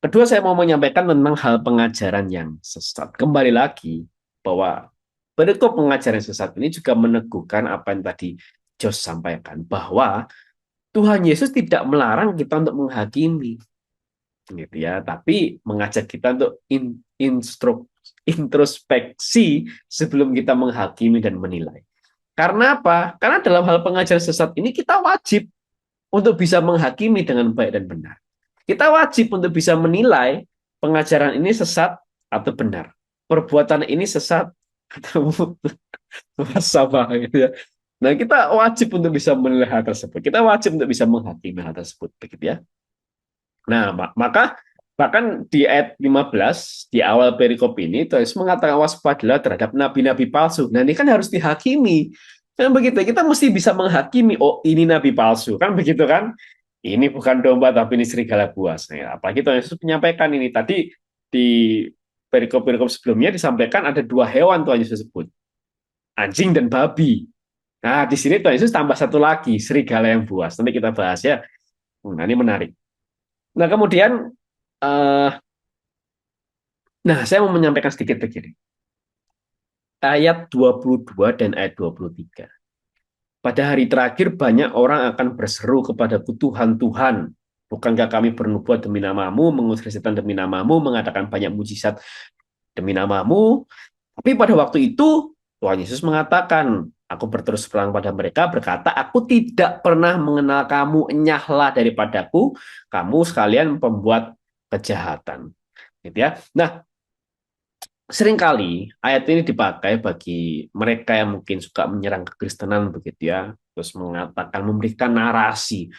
Kedua, saya mau menyampaikan tentang hal pengajaran yang sesat. Kembali lagi bahwa perikop pengajaran sesat ini juga meneguhkan apa yang tadi Jos sampaikan, bahwa Tuhan Yesus tidak melarang kita untuk menghakimi, gitu ya, tapi mengajak kita untuk introspeksi sebelum kita menghakimi dan menilai. Karena apa? Karena dalam hal pengajaran sesat ini kita wajib untuk bisa menghakimi dengan baik dan benar. Kita wajib untuk bisa menilai pengajaran ini sesat atau benar. Perbuatan ini sesat atau sama gitu ya. Nah, kita wajib untuk bisa menilai hal tersebut. Kita wajib untuk bisa menghakimi hal tersebut, begitu ya. Nah, maka bahkan di ayat 15 di awal perikop ini Tuhan Yesus mengatakan waspadalah terhadap nabi-nabi palsu. Nah, ini kan harus dihakimi. Kan begitu. Kita mesti bisa menghakimi, oh ini nabi palsu. Kan begitu kan? Ini bukan domba tapi ini serigala buas. Nah, apalagi Tuhan Yesus menyampaikan ini tadi di perikop-perikop sebelumnya disampaikan ada dua hewan Tuhan Yesus sebut, anjing dan babi. Nah, di sini Tuhan Yesus tambah satu lagi, serigala yang buas. Nanti kita bahas ya. Nah, ini menarik. Nah, kemudian eh, nah, saya mau menyampaikan sedikit begini. Ayat 22 dan ayat 23. Pada hari terakhir banyak orang akan berseru kepadaku, Tuhan, Tuhan, bukankah kami bernubuat demi namamu, mengusir setan demi namamu, mengadakan banyak mujizat demi namamu? Tapi pada waktu itu Tuhan Yesus mengatakan, aku berterus terang pada mereka berkata, aku tidak pernah mengenal kamu, enyahlah daripadaku, kamu sekalian pembuat kejahatan. Gitu ya. Nah, seringkali ayat ini dipakai bagi mereka yang mungkin suka menyerang kekristenan begitu ya, terus mengatakan memberikan narasi.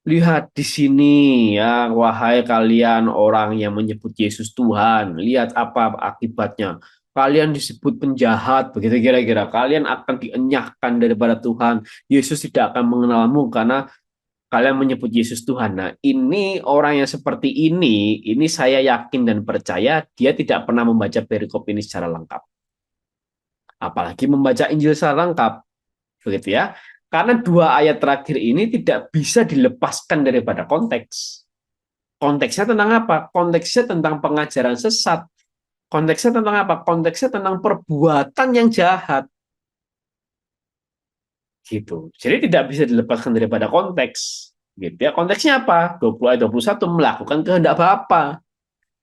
Lihat di sini ya, wahai kalian orang yang menyebut Yesus Tuhan, lihat apa akibatnya. Kalian disebut penjahat, begitu kira-kira. Kalian akan dienyahkan daripada Tuhan. Yesus tidak akan mengenalmu karena kalian menyebut Yesus Tuhan. Nah, ini orang yang seperti ini saya yakin dan percaya dia tidak pernah membaca perikop ini secara lengkap. Apalagi membaca Injil secara lengkap, begitu ya. Karena dua ayat terakhir ini tidak bisa dilepaskan daripada konteks. Konteksnya tentang apa? Konteksnya tentang pengajaran sesat. Konteksnya tentang apa? Konteksnya tentang perbuatan yang jahat. Gitu. Jadi tidak bisa dilepaskan daripada konteks. Gitu ya. Konteksnya apa? 20 ayat 21 melakukan kehendak Bapa.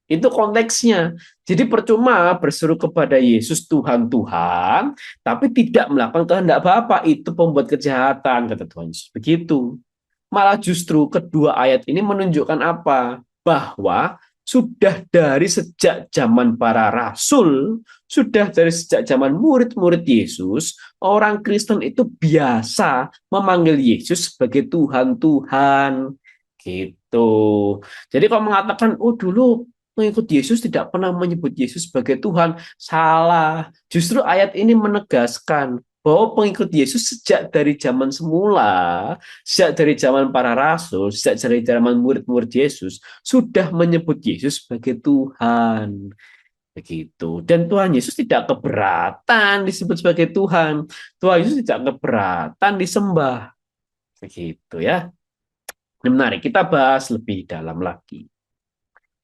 Itu konteksnya. Jadi percuma berseru kepada Yesus Tuhan Tuhan, tapi tidak melakukan kehendak Bapa, itu pembuat kejahatan, kata Tuhan Yesus. Begitu. Malah justru kedua ayat ini menunjukkan apa? Bahwa sudah dari sejak zaman para rasul, sudah dari sejak zaman murid-murid Yesus, orang Kristen itu biasa memanggil Yesus sebagai Tuhan Tuhan. Gitu. Jadi kalau mengatakan, oh dulu mengikut Yesus tidak pernah menyebut Yesus sebagai Tuhan, salah. Justru ayat ini menegaskan bahwa pengikut Yesus sejak dari zaman semula, sejak dari zaman para rasul, sejak dari zaman murid-murid Yesus, sudah menyebut Yesus sebagai Tuhan. Begitu. Dan Tuhan Yesus tidak keberatan disebut sebagai Tuhan. Tuhan Yesus tidak keberatan disembah. Begitu ya. Ini menarik. Kita bahas lebih dalam lagi.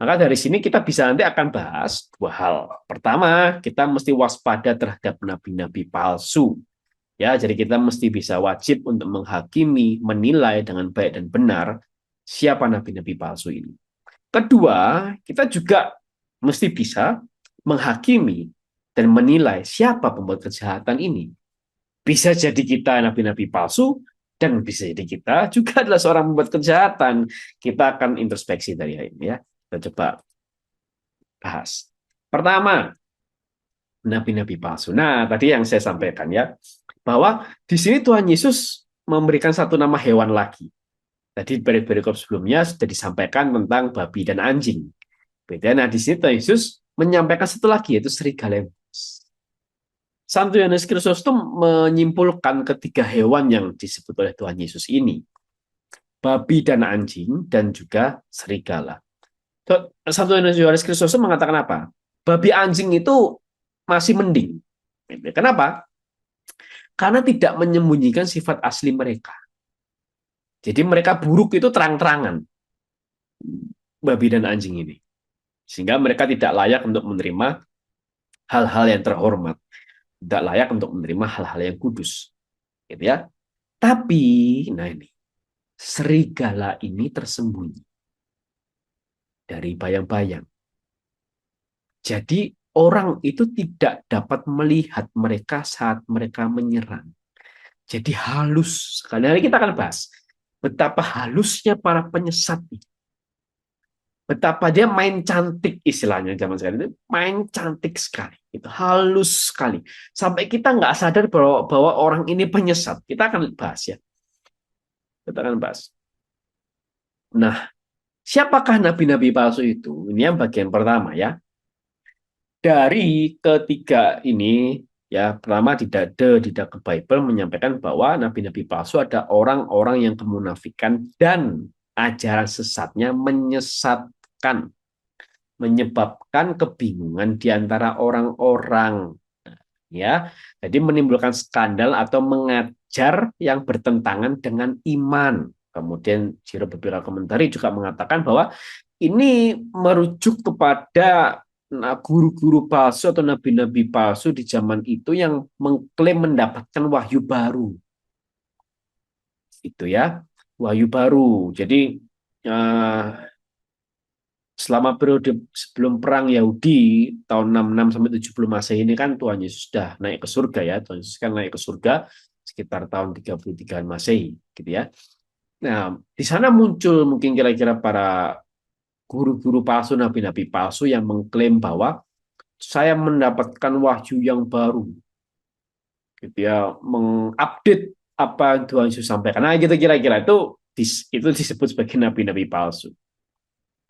Maka dari sini kita bisa nanti akan bahas dua hal. Pertama, kita mesti waspada terhadap nabi-nabi palsu. Ya, jadi kita mesti bisa wajib untuk menghakimi, menilai dengan baik dan benar siapa nabi-nabi palsu ini. Kedua, kita juga mesti bisa menghakimi dan menilai siapa pembuat kejahatan ini. Bisa jadi kita nabi-nabi palsu, dan bisa jadi kita juga adalah seorang pembuat kejahatan. Kita akan introspeksi dari ini ya. Kita coba bahas. Pertama, nabi-nabi palsu. Nah, tadi yang saya sampaikan ya, bahwa di sini Tuhan Yesus memberikan satu nama hewan lagi. Tadi dari perikop sebelumnya sudah disampaikan tentang babi dan anjing. Beda. Nah, di sini Tuhan Yesus menyampaikan satu lagi, yaitu serigala. Santo Yohanes Chrysostom menyimpulkan ketiga hewan yang disebut oleh Tuhan Yesus ini, babi dan anjing, dan juga serigala. Santo Yohanes Chrysostom mengatakan apa? Babi anjing itu masih mending. Kenapa? Karena tidak menyembunyikan sifat asli mereka. Jadi mereka buruk itu terang-terangan, babi dan anjing ini. Sehingga mereka tidak layak untuk menerima hal-hal yang terhormat, tidak layak untuk menerima hal-hal yang kudus, gitu ya. Tapi, nah ini, serigala ini tersembunyi dari bayang-bayang. Jadi orang itu tidak dapat melihat mereka saat mereka menyerang. Jadi halus sekali. Hari kita akan bahas betapa halusnya para penyesat. Betapa dia main cantik istilahnya zaman sekarang itu main cantik sekali. Itu halus sekali. Sampai kita nggak sadar bahwa orang ini penyesat. Kita akan bahas ya. Kita akan bahas. Nah, siapakah nabi-nabi palsu itu? Ini yang bagian pertama ya. Dari ketiga ini, ya pertama tidak ke Bible menyampaikan bahwa nabi-nabi palsu ada orang-orang yang kemunafikan dan ajaran sesatnya menyesatkan, menyebabkan kebingungan di antara orang-orang, ya. Jadi menimbulkan skandal atau mengajar yang bertentangan dengan iman. Kemudian Ciro beberapa komentari juga mengatakan bahwa ini merujuk kepada guru-guru palsu atau nabi-nabi palsu di zaman itu yang mengklaim mendapatkan wahyu baru. Itu ya, wahyu baru. Jadi eh, selama periode sebelum perang Yahudi tahun 66 sampai 70 Masehi ini kan Tuhan Yesus sudah naik ke surga ya. Tuhan Yesus kan naik ke surga sekitar tahun 33 Masehi gitu ya. Nah, di sana muncul mungkin kira-kira para guru-guru palsu, nabi-nabi palsu yang mengklaim bahwa saya mendapatkan wahyu yang baru, gitu ya, mengupdate apa yang Tuhan Yesus sampaikan. Nah, gitu kira-kira itu disebut sebagai nabi-nabi palsu.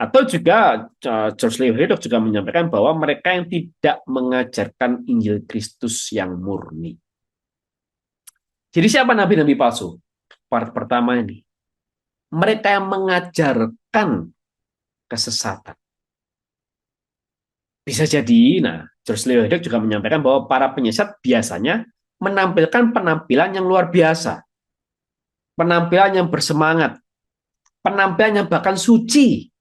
Atau juga George Lee Haydock juga menyampaikan bahwa mereka yang tidak mengajarkan Injil Kristus yang murni. Jadi siapa nabi-nabi palsu? Part pertama ini. Mereka yang mengajarkan kesesatan. Bisa jadi, nah, George Lee Haydock juga menyampaikan bahwa para penyesat biasanya menampilkan penampilan yang luar biasa, penampilan yang bersemangat, penampilan yang bahkan suci,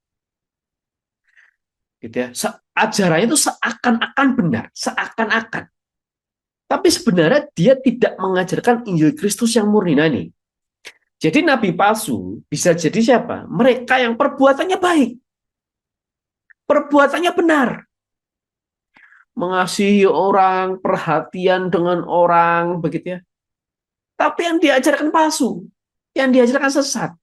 gitu ya. Ajarannya itu seakan-akan benar, seakan-akan. Tapi sebenarnya dia tidak mengajarkan Injil Kristus yang murni. Nah ini. Jadi nabi palsu bisa jadi siapa? Mereka yang perbuatannya baik, perbuatannya benar, mengasihi orang, perhatian dengan orang, begitu ya. Tapi yang diajarkan palsu, yang diajarkan sesat.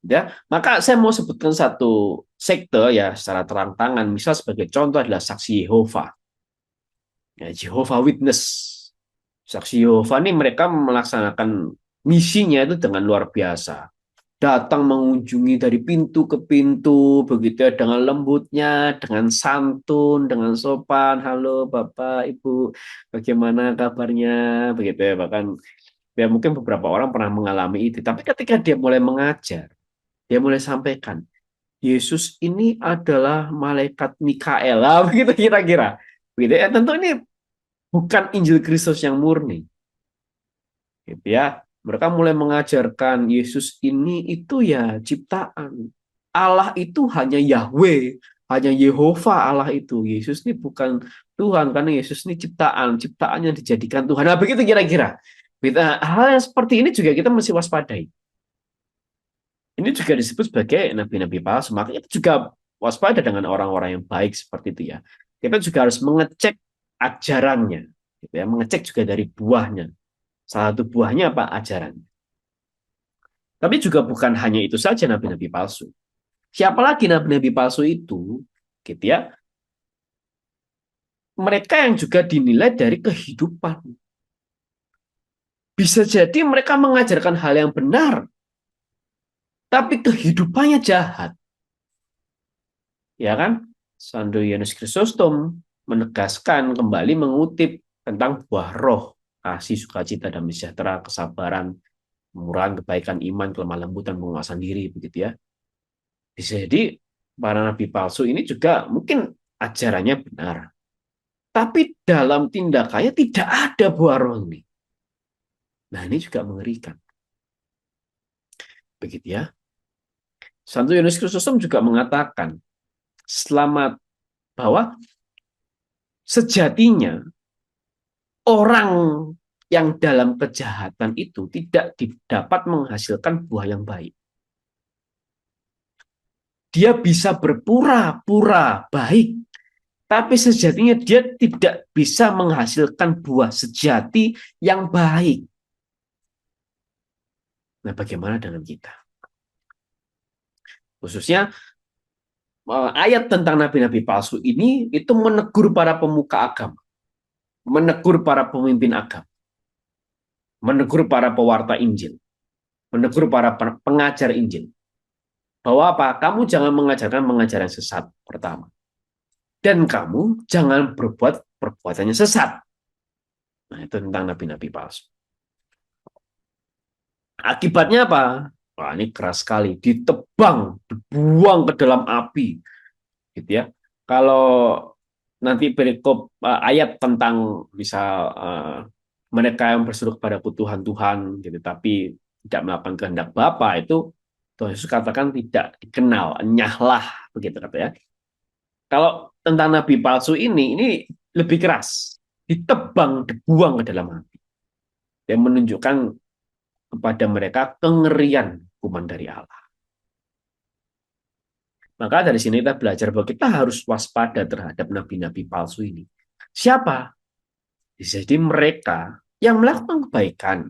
Ya, maka saya mau sebutkan satu sekte ya secara terang-terangan, misal sebagai contoh adalah saksi Yehova. Ya, Jehovah Witness. Saksi Yehova ini mereka melaksanakan misinya itu dengan luar biasa. Datang mengunjungi dari pintu ke pintu, begitu ya, dengan lembutnya, dengan santun, dengan sopan. Halo Bapak, Ibu, bagaimana kabarnya? Begitu ya, bahkan ya mungkin beberapa orang pernah mengalami itu. Tapi ketika dia mulai mengajar, dia mulai sampaikan, Yesus ini adalah malaikat Mikael, lah, begitu kira-kira. Begitu ya, tentu ini bukan Injil Kristus yang murni. Gitu ya. Mereka mulai mengajarkan Yesus ini itu ya ciptaan. Allah itu hanya Yahweh, hanya Yehova Allah itu. Yesus ini bukan Tuhan karena Yesus ini ciptaan, ciptaan yang dijadikan Tuhan. Nah, begitu kira-kira. Hal yang seperti ini juga kita mesti waspadai. Ini juga disebut sebagai nabi-nabi palsu. Makanya itu juga waspada dengan orang-orang yang baik seperti itu ya. Kita juga harus mengecek ajarannya, gitu ya. Mengecek juga dari buahnya. Salah satu buahnya apa? Ajaran. Tapi juga bukan hanya itu saja nabi-nabi palsu. Siapa lagi nabi-nabi palsu itu? Gitu ya. Mereka yang juga dinilai dari kehidupan. Bisa jadi mereka mengajarkan hal yang benar, tapi kehidupannya jahat. Ya kan? Santo Yohanes Chrysostom menegaskan kembali mengutip tentang buah roh, kasih, sukacita, dan sejahtera, kesabaran, kemurahan, kebaikan, iman, kelemah lembutan, penguasaan diri, begitu ya. Bisa jadi para nabi palsu ini juga mungkin ajarannya benar, tapi dalam tindakannya tidak ada buah roh ini. Nah, ini juga mengerikan. Begitu ya. Santo Yohanes Chrysostom juga mengatakan, selamat, bahwa sejatinya orang yang dalam kejahatan itu tidak dapat menghasilkan buah yang baik. Dia bisa berpura-pura baik, tapi sejatinya dia tidak bisa menghasilkan buah sejati yang baik. Nah, bagaimana dengan kita? Khususnya ayat tentang nabi-nabi palsu ini itu menegur para pemuka agama, menegur para pemimpin agama, menegur para pewarta Injil, menegur para pengajar Injil. Bahwa apa? Kamu jangan mengajarkan pengajaran sesat pertama. Dan kamu jangan berbuat perbuatannya sesat. Nah, itu tentang nabi-nabi palsu. Akibatnya apa? Wah, ini keras sekali. Ditebang, dibuang ke dalam api. Gitu ya. Kalau nanti perikop ayat tentang misal mereka yang berseru kepadaku Tuhan, gitu, tapi tidak melakukan kehendak Bapa, itu Tuhan Yesus katakan tidak dikenal, nyahlah, begitu kata ya. Kalau tentang nabi palsu ini lebih keras, ditebang, dibuang ke dalam api, dan menunjukkan kepada mereka kengerian hukuman dari Allah. Maka dari sini kita belajar bahwa kita harus waspada terhadap nabi-nabi palsu ini. Siapa? Jadi mereka yang melakukan kebaikan,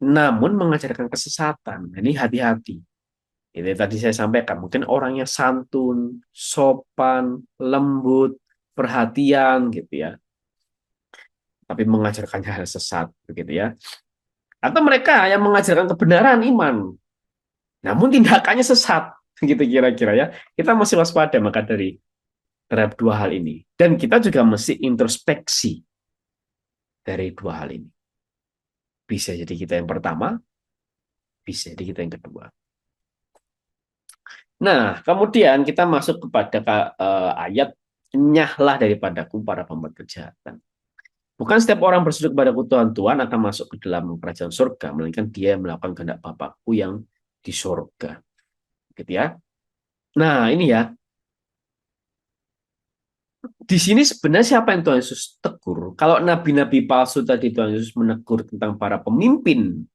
namun mengajarkan kesesatan. Ini hati-hati. Itu tadi saya sampaikan, mungkin orangnya santun, sopan, lembut, perhatian, gitu ya. Tapi mengajarkannya hal sesat, begitu ya. Atau mereka yang mengajarkan kebenaran iman, namun tindakannya sesat, gitu kira-kira ya. Kita masih waspada maka dari terhadap dua hal ini. Dan kita juga mesti introspeksi dari dua hal ini. Bisa jadi kita yang pertama, bisa jadi kita yang kedua. Nah, kemudian kita masuk kepada ayat nyahlah daripadaku para pembuat kejahatan. Bukan setiap orang berseru kepadaku Tuhan, Tuhan akan masuk ke dalam kerajaan surga, melainkan dia yang melakukan kehendak Bapakku yang di surga. Gitu ya. Nah, ini ya. Di sini sebenarnya siapa yang Tuhan Yesus tegur? Kalau nabi-nabi palsu tadi Tuhan Yesus menegur tentang para pemimpin,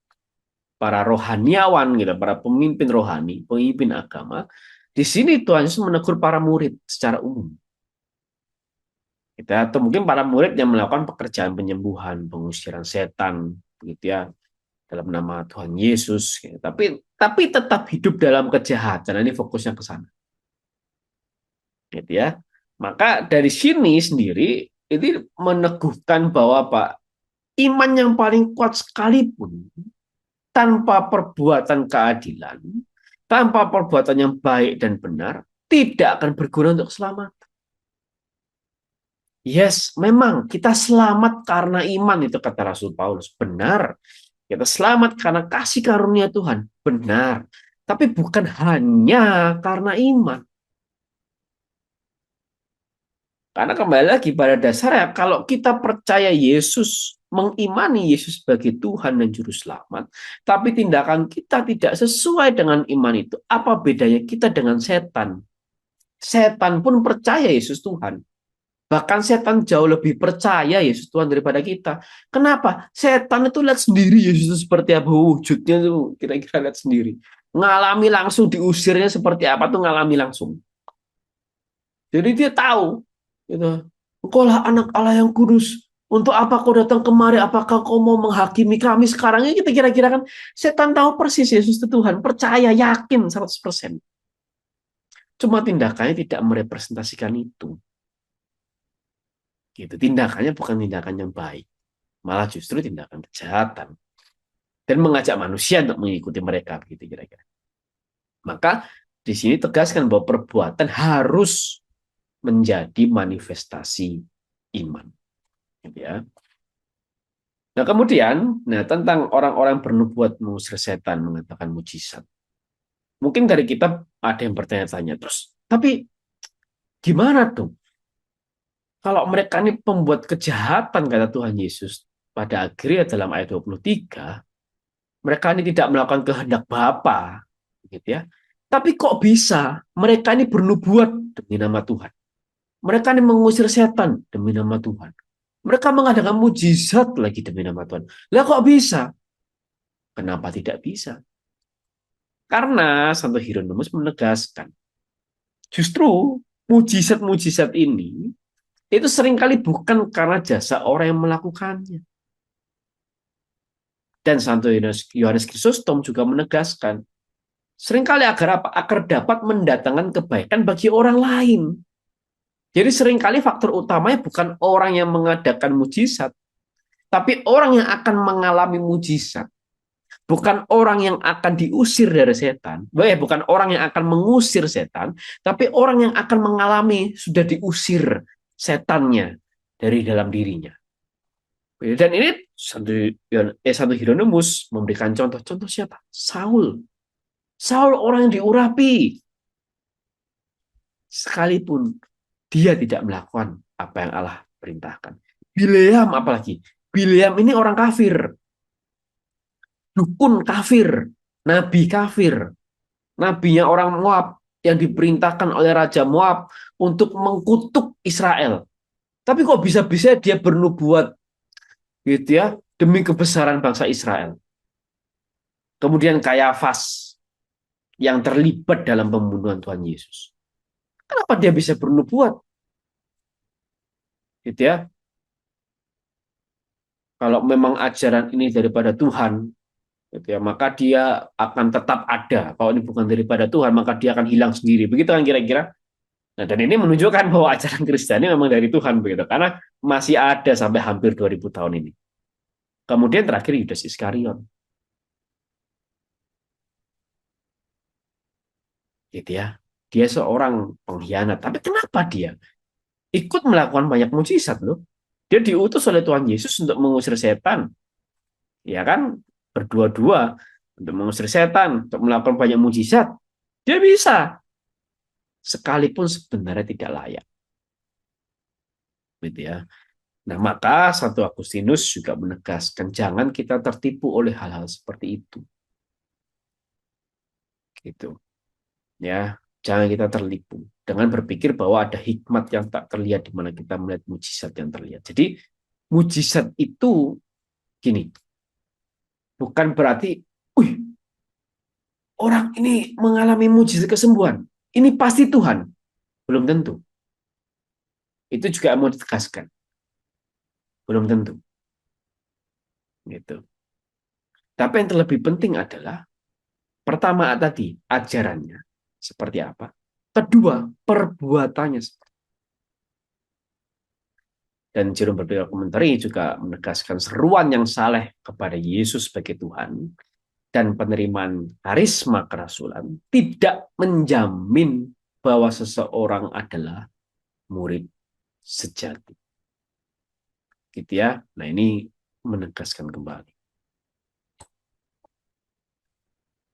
para rohaniawan gitu, para pemimpin rohani, pemimpin agama. Di sini Tuhan Yesus menegur para murid secara umum. Gitu, atau mungkin para murid yang melakukan pekerjaan penyembuhan, pengusiran setan, gitu ya, dalam nama Tuhan Yesus. Gitu. Tapi tetap hidup dalam kejahatan. Ini fokusnya ke sana. Gitu ya. Maka dari sini sendiri ini meneguhkan bahwa Pak, iman yang paling kuat sekalipun tanpa perbuatan keadilan, tanpa perbuatan yang baik dan benar, tidak akan berguna untuk selamat. Yes, memang kita selamat karena iman, itu kata Rasul Paulus. Benar. Kita selamat karena kasih karunia Tuhan. Benar. Tapi bukan hanya karena iman. Karena kembali lagi pada dasarnya, kalau kita percaya Yesus, mengimani Yesus sebagai Tuhan dan Juru Selamat, tapi tindakan kita tidak sesuai dengan iman itu, apa bedanya kita dengan setan? Setan pun percaya Yesus Tuhan. Bahkan setan jauh lebih percaya Yesus Tuhan daripada kita. Kenapa? Setan itu lihat sendiri Yesus seperti apa wujudnya, tuh kira-kira lihat sendiri. Ngalami langsung, diusirnya seperti apa tuh ngalami langsung. Jadi dia tahu, gitu. Engkaulah anak Allah yang kudus. Untuk apa kau datang kemari? Apakah kau mau menghakimi kami sekarang? Ini kita kira-kira kan setan tahu persis Yesus itu Tuhan. Percaya, yakin 100%. Cuma tindakannya tidak merepresentasikan itu. Gitu. Tindakannya bukan tindakan yang baik. Malah justru tindakan kejahatan. Dan mengajak manusia untuk mengikuti mereka. Begitu kira-kira. Maka di sini tegaskan bahwa perbuatan harus menjadi manifestasi iman. Gitu ya. Nah kemudian, tentang orang-orang bernubuat mengusir setan, mengatakan mujizat. Mungkin dari kita ada yang bertanya-tanya terus, tapi gimana dong? Kalau mereka ini pembuat kejahatan, kata Tuhan Yesus, pada akhirnya dalam ayat 23, mereka ini tidak melakukan kehendak Bapa, gitu ya. Tapi kok bisa mereka ini bernubuat demi nama Tuhan? Mereka ini mengusir setan demi nama Tuhan. Mereka mengadakan mujizat lagi demi nama Tuhan. Lah kok bisa? Kenapa tidak bisa? Karena Santo Hieronymus menegaskan, justru mujizat-mujizat ini itu seringkali bukan karena jasa orang yang melakukannya. Dan Santo Yohanes Chrysostom juga menegaskan, seringkali agar apa? Agar dapat mendatangkan kebaikan bagi orang lain. Jadi seringkali faktor utamanya bukan orang yang mengadakan mujizat, tapi orang yang akan mengalami mujizat. Bukan orang yang akan diusir dari setan, bukan orang yang akan mengusir setan, tapi orang yang akan mengalami sudah diusir setannya dari dalam dirinya. Dan ini Santo Hieronymus memberikan contoh siapa? Saul. Saul orang yang diurapi. Sekalipun dia tidak melakukan apa yang Allah perintahkan. Bileam apalagi. Bileam ini orang kafir. Dukun kafir. Nabi kafir. Nabinya orang Moab yang diperintahkan oleh Raja Moab untuk mengkutuk Israel. Tapi kok bisa-bisa dia bernubuat gitu ya demi kebesaran bangsa Israel. Kemudian Kayafas yang terlibat dalam pembunuhan Tuhan Yesus. Kenapa dia bisa bernubuat? Gitu ya. Kalau memang ajaran ini daripada Tuhan, gitu ya, maka dia akan tetap ada. Kalau ini bukan daripada Tuhan, maka dia akan hilang sendiri. Begitu kan kira-kira? Nah, dan ini menunjukkan bahwa ajaran Kristen ini memang dari Tuhan begitu, karena masih ada sampai hampir 2000 tahun ini. Kemudian terakhir Yudas Iskariot, gitu ya. Dia seorang pengkhianat, tapi kenapa dia ikut melakukan banyak mujizat loh? Dia diutus oleh Tuhan Yesus untuk mengusir setan, ya kan? Berdua-dua untuk mengusir setan, untuk melakukan banyak mujizat. Dia bisa, sekalipun sebenarnya tidak layak, gitu ya. Nah, maka Santo Agustinus juga menegaskan jangan kita tertipu oleh hal-hal seperti itu. Gitu. Ya, jangan kita tertipu dengan berpikir bahwa ada hikmat yang tak terlihat di mana kita melihat mujizat yang terlihat. Jadi, mujizat itu gini, bukan berarti, wih, orang ini mengalami mujizat kesembuhan. Ini pasti Tuhan. Belum tentu. Itu juga mau ditegaskan. Belum tentu. Gitu. Tapi yang terlebih penting adalah pertama tadi ajarannya seperti apa. Kedua, perbuatannya. Dan Jerome Berpikir Komentari juga menegaskan seruan yang saleh kepada Yesus sebagai Tuhan dan penerimaan karisma kerasulan tidak menjamin bahwa seseorang adalah murid sejati. Gitu ya. Nah, ini menegaskan kembali.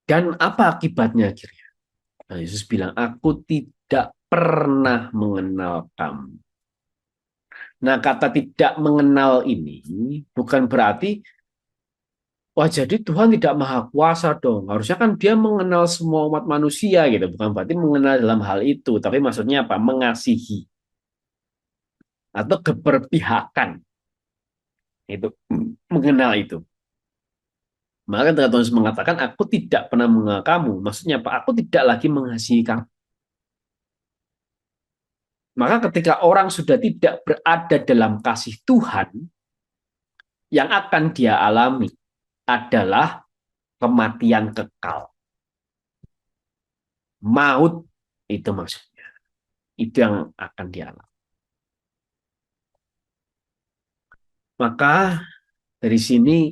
Dan apa akibatnya akhirnya? Nah, Yesus bilang, aku tidak pernah mengenal kamu. Nah, kata tidak mengenal ini bukan berarti, wah jadi Tuhan tidak maha kuasa dong. Harusnya kan dia mengenal semua umat manusia gitu. Bukan berarti mengenal dalam hal itu. Tapi maksudnya apa? Mengasihi. Atau keberpihakan. Itu mengenal itu. Maka Tuhan Yesus mengatakan, aku tidak pernah mengenal kamu. Maksudnya apa? Aku tidak lagi mengasihi kamu. Maka ketika orang sudah tidak berada dalam kasih Tuhan, yang akan dia alami adalah kematian kekal. Maut itu maksudnya. Itu yang akan dia alami. Maka dari sini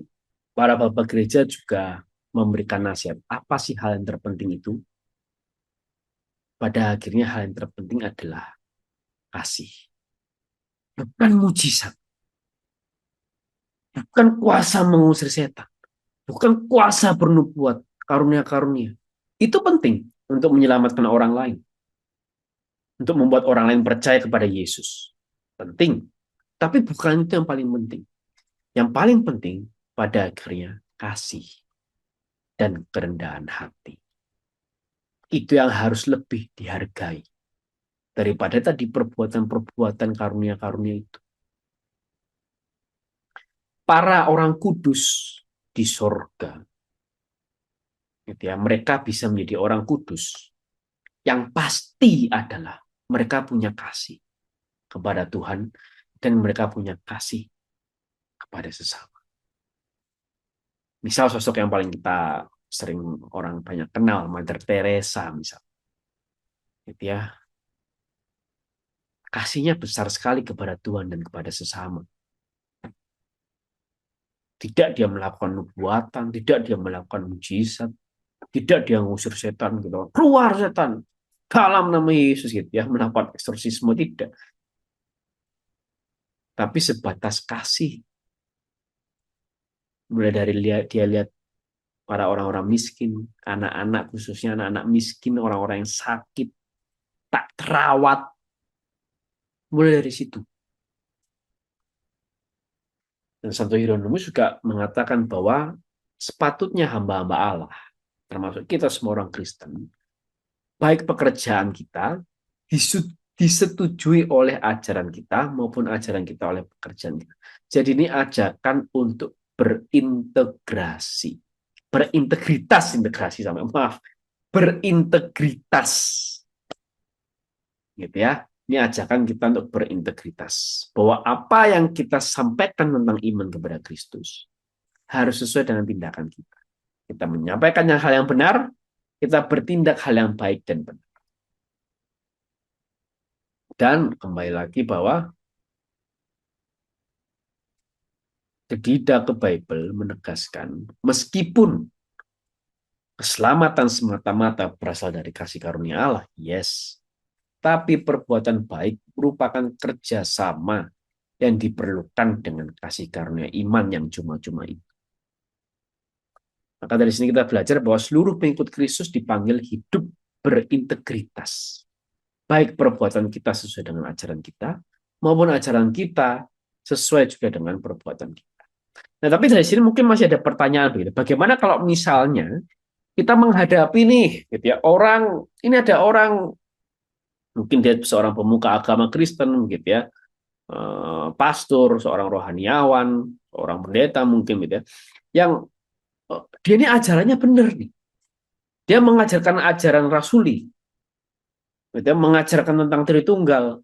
para bapak gereja juga memberikan nasihat. Apa sih hal yang terpenting itu? Pada akhirnya hal yang terpenting adalah kasih. Bukan mujizat. Bukan kuasa mengusir setan. Bukan kuasa bernubuat, karunia-karunia. Itu penting untuk menyelamatkan orang lain. Untuk membuat orang lain percaya kepada Yesus. Penting. Tapi bukan itu yang paling penting. Yang paling penting pada akhirnya kasih dan kerendahan hati. itu yang harus lebih dihargai daripada tadi perbuatan-perbuatan karunia-karunia itu. Para orang kudus di sorga, gitu ya, mereka bisa menjadi orang kudus. Yang pasti adalah mereka punya kasih kepada Tuhan dan mereka punya kasih kepada sesama. Misal sosok yang paling kita sering orang banyak kenal, Mother Teresa misal, gitu ya, kasihnya besar sekali kepada Tuhan dan kepada sesama. Tidak dia melakukan nubuatan, tidak dia melakukan mujizat, tidak dia ngusir setan gitu, keluar setan dalam nama Yesus gitu ya, melakukan eksorsisme, tidak, tapi sebatas kasih. Mulai dari dia lihat para orang-orang miskin, anak-anak, khususnya anak-anak miskin, orang-orang yang sakit, tak terawat, mulai dari situ. Dan Santo Hieronymus juga mengatakan bahwa sepatutnya hamba-hamba Allah, termasuk kita semua orang Kristen, baik pekerjaan kita disetujui oleh ajaran kita maupun ajaran kita oleh pekerjaan kita. Jadi ini ajakan untuk berintegrasi, integrasi sampai maaf, berintegritas, gitu ya. Ini ajakan kita untuk berintegritas, bahwa apa yang kita sampaikan tentang iman kepada Kristus harus sesuai dengan tindakan kita. Kita menyampaikan hal yang benar, kita bertindak hal yang baik dan benar. Dan kembali lagi bahwa ke Bible menegaskan, meskipun keselamatan semata-mata berasal dari kasih karunia Allah, yes, tapi perbuatan baik merupakan kerjasama yang diperlukan dengan kasih karunia iman yang cuma-cuma itu. Maka dari sini kita belajar bahwa seluruh pengikut Kristus dipanggil hidup berintegritas. Baik perbuatan kita sesuai dengan ajaran kita, maupun ajaran kita sesuai juga dengan perbuatan kita. Nah, tapi dari sini mungkin masih ada pertanyaan begitu. Bagaimana kalau misalnya kita menghadapi nih, gitu ya, orang ini ada orang mungkin dia seorang pemuka agama Kristen, gitu ya, pastor, seorang rohaniawan, seorang pendeta mungkin, gitu ya, yang dia ini ajarannya benar nih, dia mengajarkan ajaran rasuli, gitu ya, mengajarkan tentang Tritunggal,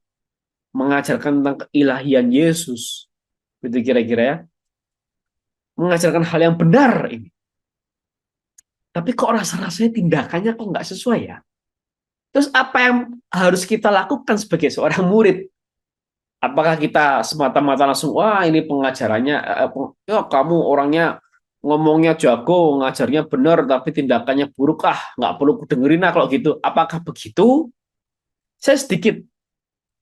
mengajarkan tentang keilahian Yesus, gitu kira-kira ya, mengajarkan hal yang benar ini. Tapi kok rasa-rasanya tindakannya kok nggak sesuai ya? Terus apa yang harus kita lakukan sebagai seorang murid? Apakah kita semata-mata langsung, wah ini pengajarannya, ya kamu orangnya ngomongnya jago, ngajarnya benar, tapi tindakannya buruk, nggak perlu kudengerin kalau gitu. Apakah begitu? Saya sedikit,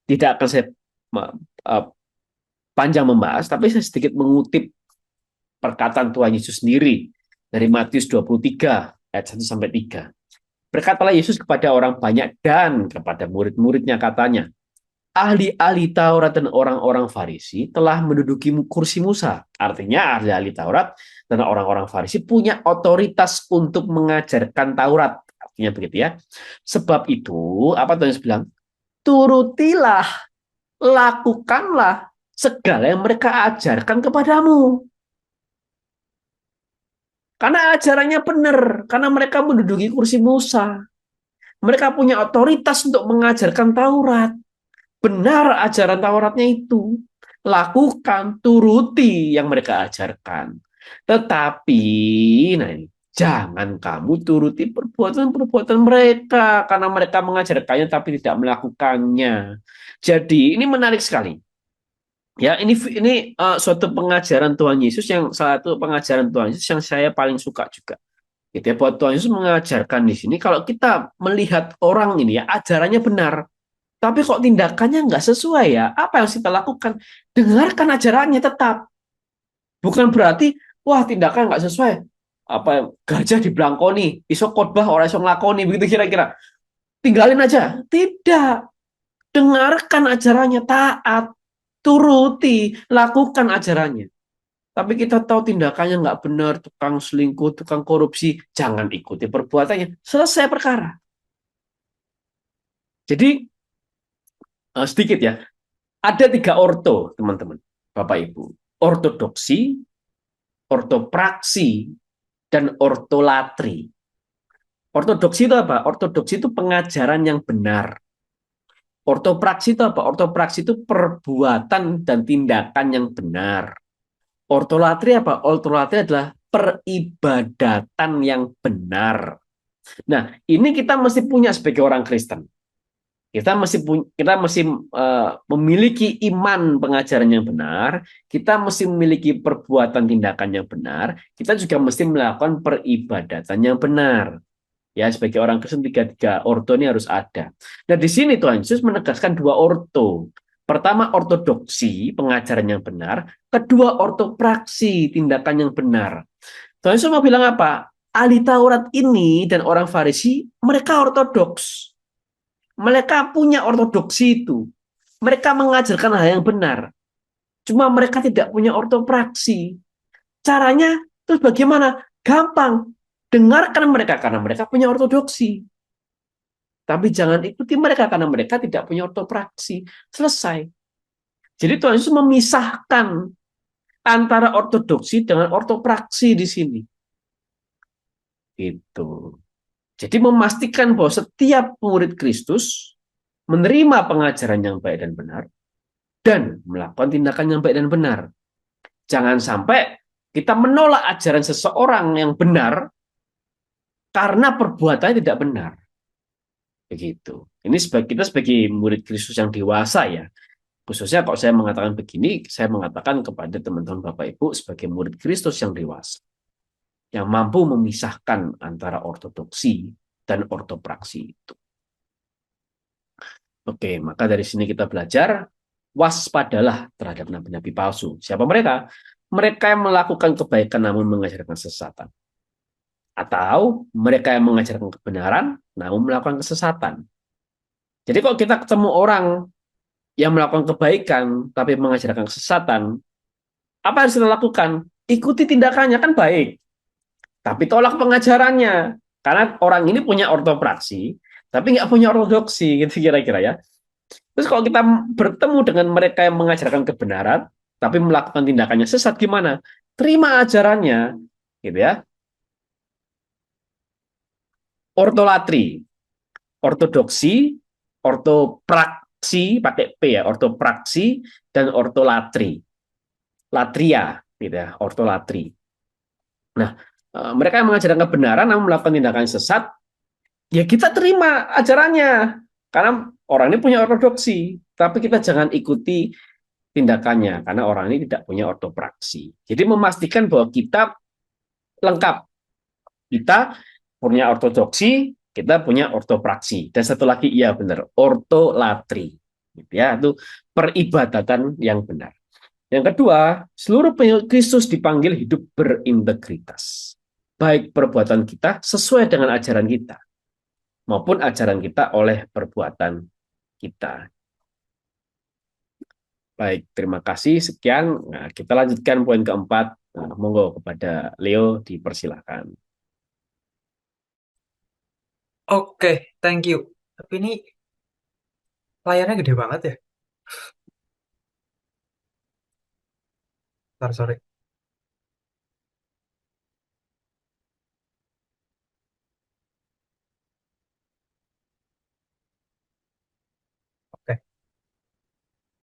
tidak akan saya panjang membahas, tapi saya sedikit mengutip perkataan Tuhan Yesus sendiri dari Matius 23, ayat 1-3. Berkatalah Yesus kepada orang banyak dan kepada murid-muridnya katanya, ahli-ahli Taurat dan orang-orang Farisi telah menduduki kursi Musa. Artinya ahli-ahli Taurat dan orang-orang Farisi punya otoritas untuk mengajarkan Taurat. Artinya begitu ya. Sebab itu, apa Tuhan Yesus bilang? Turutilah, lakukanlah segala yang mereka ajarkan kepadamu. Karena ajarannya benar, karena mereka menduduki kursi Musa. Mereka punya otoritas untuk mengajarkan Taurat. Benar ajaran Tauratnya itu. Lakukan, turuti yang mereka ajarkan. Tetapi, nah ini, jangan kamu turuti perbuatan-perbuatan mereka, karena mereka mengajarkannya tapi tidak melakukannya. Jadi, ini menarik sekali. Ya, ini suatu pengajaran Tuhan Yesus, yang salah satu pengajaran Tuhan Yesus yang saya paling suka juga. Gitu ya, buat Tuhan Yesus mengajarkan di sini, kalau kita melihat orang ini ya, ajarannya benar, tapi kok tindakannya nggak sesuai ya, apa yang kita lakukan? Dengarkan ajarannya tetap. Bukan berarti, wah tindakan nggak sesuai, apa gajah dibelangkoni, iso khotbah orang iso nglakoni, begitu kira-kira. Tinggalin aja. Tidak. Dengarkan ajarannya, taat, turuti, lakukan ajarannya. Tapi kita tahu tindakannya nggak benar, tukang selingkuh, tukang korupsi, jangan ikuti perbuatannya. Selesai perkara. Jadi sedikit ya, ada tiga orto, teman-teman, Bapak Ibu. Ortodoksi, ortopraksi, dan ortolatri. Ortodoksi itu apa? Ortodoksi itu pengajaran yang benar. Ortopraksi itu apa? Ortopraksi itu perbuatan dan tindakan yang benar. Ortolatri apa? Ortolatri adalah peribadatan yang benar. Nah, ini kita mesti punya sebagai orang Kristen. Kita mesti memiliki iman pengajaran yang benar, kita mesti memiliki perbuatan tindakan yang benar, kita juga mesti melakukan peribadatan yang benar. Ya, sebagai orang Kristen tiga-tiga ordo ini harus ada. Nah, di sini Tuhan Yesus menegaskan dua ordo. Pertama, ortodoksi, pengajaran yang benar. Kedua, ortopraksi, tindakan yang benar. Tuhan Yesus mau bilang apa? Ahli Taurat ini dan orang Farisi, mereka ortodoks. Mereka punya ortodoksi itu. Mereka mengajarkan hal yang benar. Cuma mereka tidak punya ortopraksi. Caranya terus bagaimana? Gampang. Dengarkan mereka karena mereka punya ortodoksi. Tapi jangan ikuti mereka karena mereka tidak punya ortopraksi. Selesai. Jadi Tuhan Yesus memisahkan antara ortodoksi dengan ortopraksi di sini. Itu. Jadi memastikan bahwa setiap murid Kristus menerima pengajaran yang baik dan benar dan melakukan tindakan yang baik dan benar. Jangan sampai kita menolak ajaran seseorang yang benar karena perbuatannya tidak benar. Begitu. Ini kita sebagai murid Kristus yang dewasa ya. Khususnya kalau saya mengatakan begini, saya mengatakan kepada teman-teman Bapak Ibu sebagai murid Kristus yang dewasa, yang mampu memisahkan antara ortodoksi dan ortopraksi itu. Oke, maka dari sini kita belajar, waspadalah terhadap nabi-nabi palsu. Siapa mereka? Mereka yang melakukan kebaikan namun mengajarkan kesesatan. Atau mereka yang mengajarkan kebenaran namun melakukan kesesatan. Jadi kalau kita ketemu orang yang melakukan kebaikan tapi mengajarkan kesesatan, apa yang harus kita lakukan? Ikuti tindakannya, kan baik. Tapi tolak pengajarannya. Karena orang ini punya ortopraksi, tapi nggak punya ortodoksi, gitu kira-kira ya. Terus kalau kita bertemu dengan mereka yang mengajarkan kebenaran, tapi melakukan tindakannya sesat, gimana? Terima ajarannya, gitu ya. Ortolatri, ortodoksi, ortopraksi, pakai P ya, ortopraksi, dan ortolatri. Latria, gitu ya, ortolatri. Nah, mereka yang mengajarkan kebenaran namun melakukan tindakan sesat, ya kita terima ajarannya. Karena orang ini punya ortodoksi, tapi kita jangan ikuti tindakannya karena orang ini tidak punya ortopraksi. Jadi memastikan bahwa kita lengkap. Kita punya ortodoksi, kita punya ortopraksi. Dan satu lagi, iya benar, ortolatri. Gitu ya, itu peribadatan yang benar. Yang kedua, seluruh pengikut Kristus dipanggil hidup berintegritas. Baik perbuatan kita sesuai dengan ajaran kita, maupun ajaran kita oleh perbuatan kita. Baik, terima kasih. Sekian. Nah, kita lanjutkan poin keempat. Nah, monggo kepada Leo dipersilakan. Oke, thank you. Tapi ini layarnya gede banget ya. Ntar, sorry.